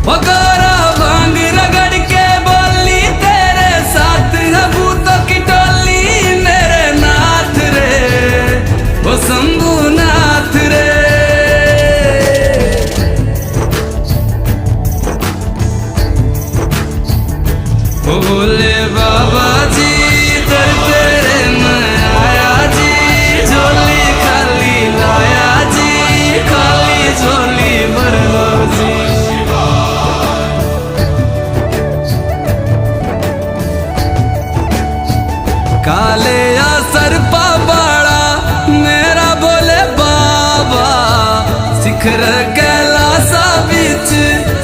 पकारा भांग रगड़ के बोली तेरे साथ है भूतों की टोली मेरे नाथ रे वो शंभुनाथ रे। ओ बोले